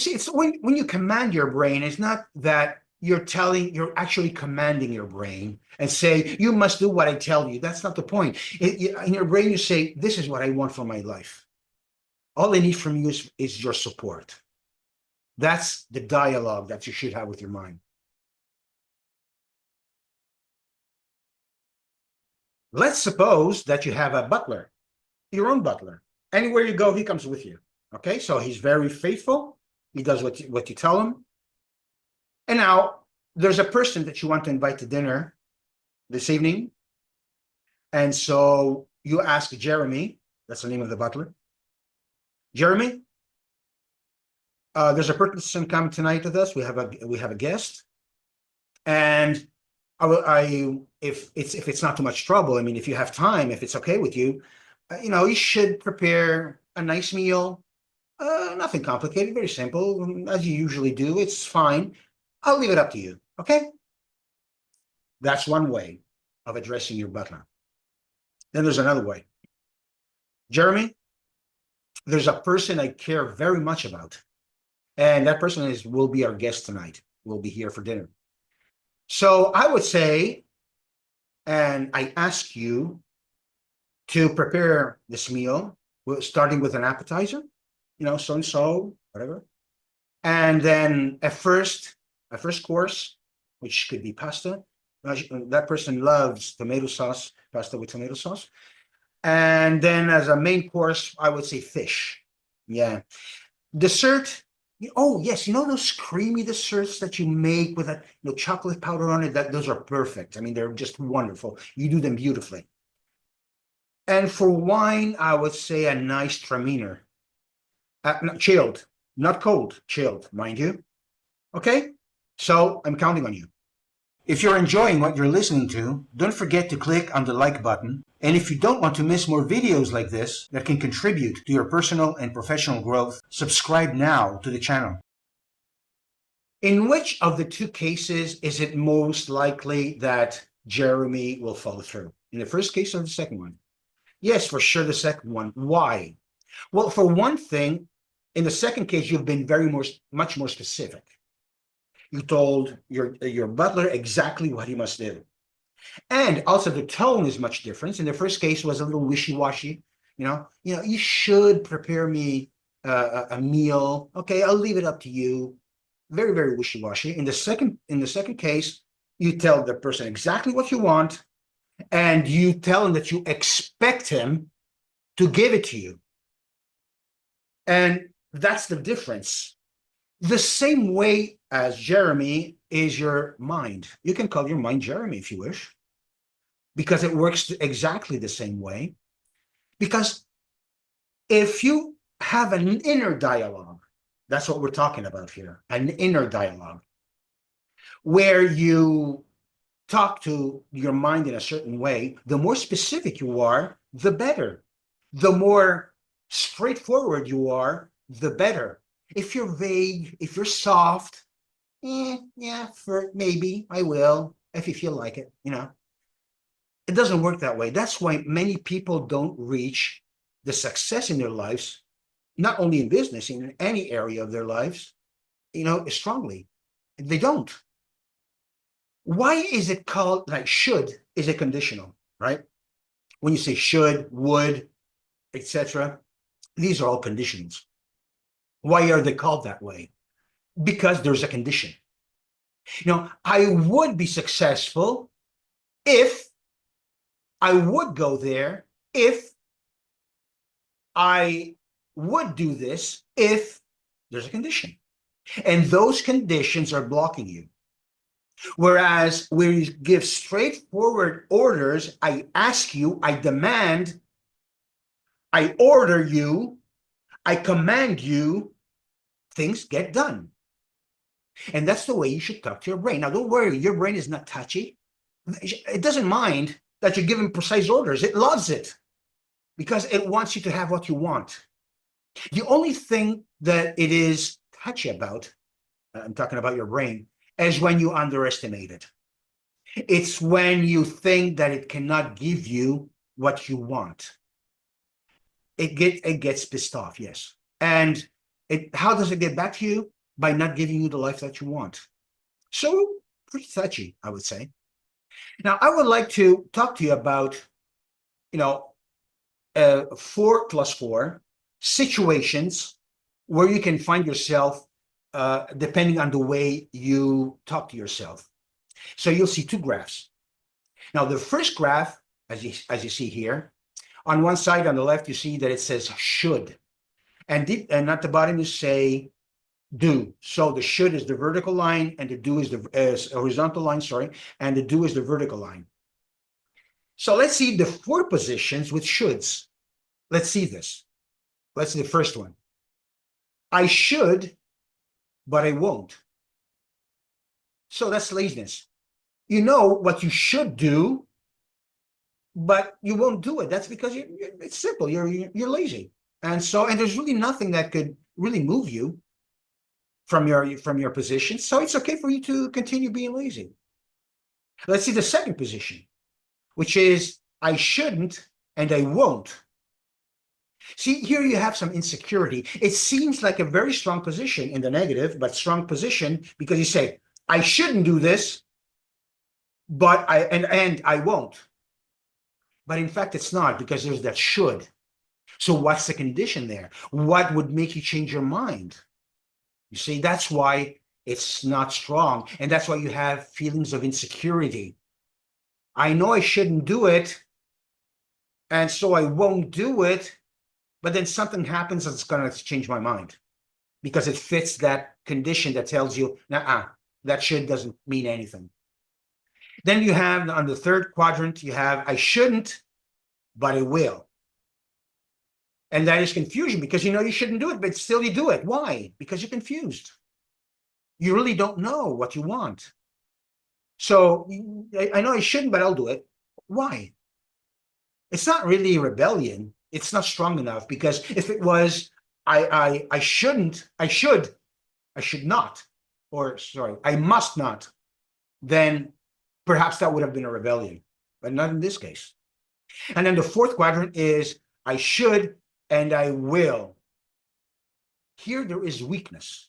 see, it's when you command your brain, it's not that you're actually commanding your brain and say, you must do what I tell you. That's not the point. In your brain, you say, this is what I want for my life. All I need from you is your support. That's the dialogue that you should have with your mind. Let's suppose that you have a butler, your own butler. Anywhere you go, he comes with you. Okay, so he's very faithful. He does what you tell him. And now there's a person that you want to invite to dinner this evening. And so you ask Jeremy, that's the name of the butler. Jeremy, there's a person coming tonight with us. We have a guest. And if it's not too much trouble, I mean, if you have time, if it's okay with you, you should prepare a nice meal. Nothing complicated, very simple, as you usually do. It's fine. I'll leave it up to you, okay? That's one way of addressing your butler. Then there's another way. Jeremy, there's a person I care very much about, and that person will be our guest tonight. Will be here for dinner. So I would say, and I ask you to prepare this meal, starting with an appetizer, so-and-so, whatever. And then a first course, which could be pasta. That person loves tomato sauce, pasta with tomato sauce. And then as a main course, I would say fish. Yeah. Dessert. Oh, yes. Those creamy desserts that you make with that chocolate powder on it, those are perfect. I mean, they're just wonderful. You do them beautifully. And for wine, I would say a nice Traminer. Chilled, not cold, chilled, mind you. Okay? So I'm counting on you. If you're enjoying what you're listening to, don't forget to click on the like button. And if you don't want to miss more videos like this that can contribute to your personal and professional growth, subscribe now to the channel. In which of the two cases is it most likely that Jeremy will follow through? In the first case or the second one? Yes, for sure the second one. Why? Well, for one thing, in the second case, you've been much more specific. You told your butler exactly what he must do. And also the tone is much different. In the first case was a little wishy-washy. You should prepare me a meal. Okay, I'll leave it up to you. Very, very wishy-washy. In the second case, you tell the person exactly what you want, and you tell him that you expect him to give it to you. And that's the difference. The same way as Jeremy is your mind. You can call your mind Jeremy if you wish, because it works exactly the same way. Because if you have an inner dialogue, that's what we're talking about here, an inner dialogue, where you talk to your mind in a certain way, the more specific you are, the better. The more straightforward you are, the better. If you're vague, if you're soft, maybe I will, if you feel like it, It doesn't work that way. That's why many people don't reach the success in their lives, not only in business, in any area of their lives, strongly. They don't. Why is it called, like, should is a conditional, right? When you say should, would, etc., these are all conditions. Why are they called that way? Because there's a condition. I would be successful if I would go there, if I would do this, if there's a condition. And those conditions are blocking you. Whereas when you give straightforward orders, I ask you, I demand, I order you, I command you, things get done. And that's the way you should talk to your brain. Now, don't worry, your brain is not touchy. It doesn't mind that you're giving precise orders. It loves it because it wants you to have what you want. The only thing that it is touchy about, I'm talking about your brain, is when you underestimate it. It's when you think that it cannot give you what you want. It gets pissed off, yes. And How does it get back to you? By not giving you the life that you want. So pretty touchy, I would say. Now, I would like to talk to you about, you know, 4+4 situations where you can find yourself depending on the way you talk to yourself. So you'll see two graphs. Now, the first graph, as you see here, on one side on the left, you see that it says should. And at the bottom, you say do. So the should is the vertical line, and the do is the horizontal line, sorry, and the do is the vertical line. So let's see the 4 positions with shoulds. Let's see this. Let's see the first one. I should, but I won't. So that's laziness. You know what you should do, but you won't do it. That's because it's simple. You're lazy, and there's really nothing that could really move you from your position. So it's okay for you to continue being lazy. Let's see the second position, which is I shouldn't and I won't. See, here you have some insecurity. It seems like a very strong position in the negative, but strong position because you say, I shouldn't do this, but I won't. But in fact, it's not, because there's that should. So what's the condition there? What would make you change your mind? You see, that's why it's not strong. And that's why you have feelings of insecurity. I know I shouldn't do it, and so I won't do it, but then something happens that's going to change my mind because it fits that condition that tells you, nah, that should doesn't mean anything. Then you have on the third quadrant, you have I shouldn't, but I will. And that is confusion because you know you shouldn't do it, but still you do it. Why? Because you're confused. You really don't know what you want. So I know I shouldn't, but I'll do it. Why? It's not really rebellion. It's not strong enough, because if it was I shouldn't, I should not, or sorry, I must not, then perhaps that would have been a rebellion, but not in this case. And then the fourth quadrant is I should and I will. Here there is weakness.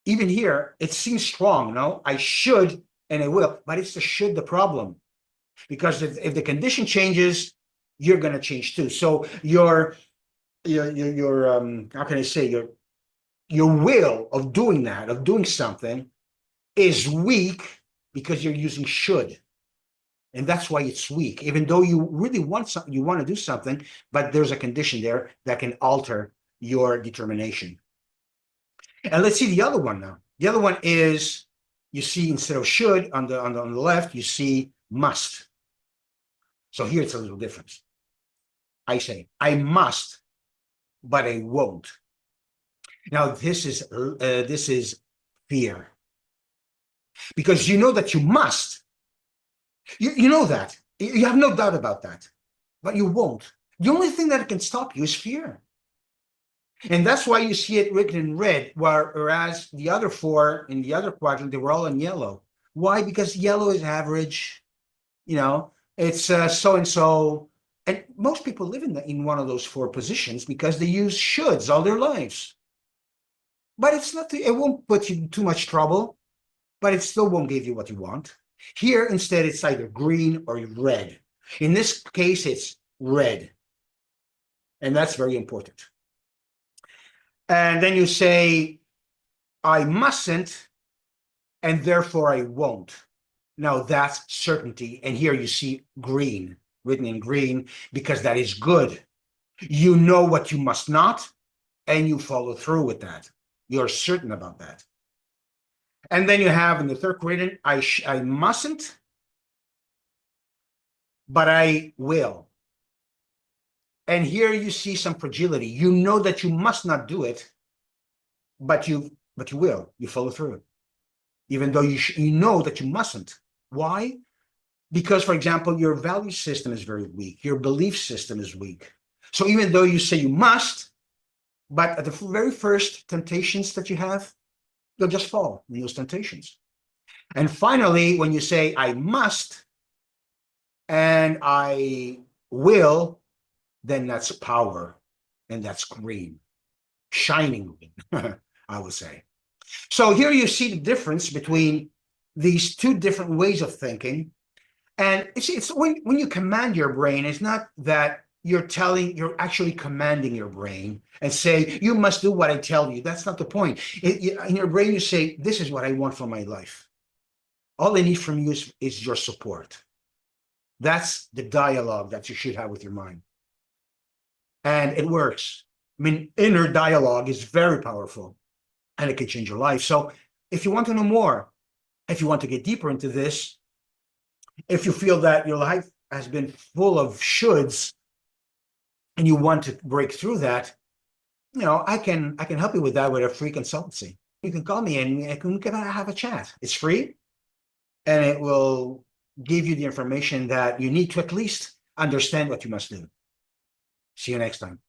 Even here, it seems strong, no? I should and I will, but it's the should the problem. Because if the condition changes, you're going to change too. So your how can I say, your will of doing that, of doing something, is weak because you're using should. And that's why it's weak, even though you really want something, you want to do something, but there's a condition there that can alter your determination. And let's see the other one now. The other one is, you see, instead of should on the left, you see must. So here it's a little different. I say I must, but I won't. Now this is fear, because you know that you must. You know that. You have no doubt about that, but you won't. The only thing that can stop you is fear. And that's why you see it written in red, whereas the other 4 in the other quadrant, they were all in yellow. Why? Because yellow is average, it's so-and-so. And most people live in one of those 4 positions because they use shoulds all their lives. But it won't put you in too much trouble, but it still won't give you what you want. Here, instead, it's either green or red. In this case, it's red. And that's very important. And then you say, I mustn't, and therefore I won't. Now that's certainty. And here you see green, written in green, because that is good. You know what you must not, and you follow through with that. You're certain about that. And then you have in the third quadrant, I mustn't, but I will. And here you see some fragility. You know that you must not do it, but you will. You follow through, even though you know that you mustn't. Why? Because, for example, your value system is very weak. Your belief system is weak. So even though you say you must, but at the very first temptations that you have, you'll just fall in those temptations. And finally, when you say I must and I will, then that's power, and that's green. shining, I would say. So here you see the difference between these two different ways of thinking. And it's when you command your brain, it's not that you're actually commanding your brain and say, you must do what I tell you. That's not the point. In your brain, you say, this is what I want for my life. All I need from you is your support. That's the dialogue that you should have with your mind. And it works. I mean, inner dialogue is very powerful and it can change your life. So if you want to know more, if you want to get deeper into this, if you feel that your life has been full of shoulds and you want to break through that, I can help you with that with a free consultancy. You can call me and we can have a chat. It's free and it will give you the information that you need to at least understand what you must do. See you next time.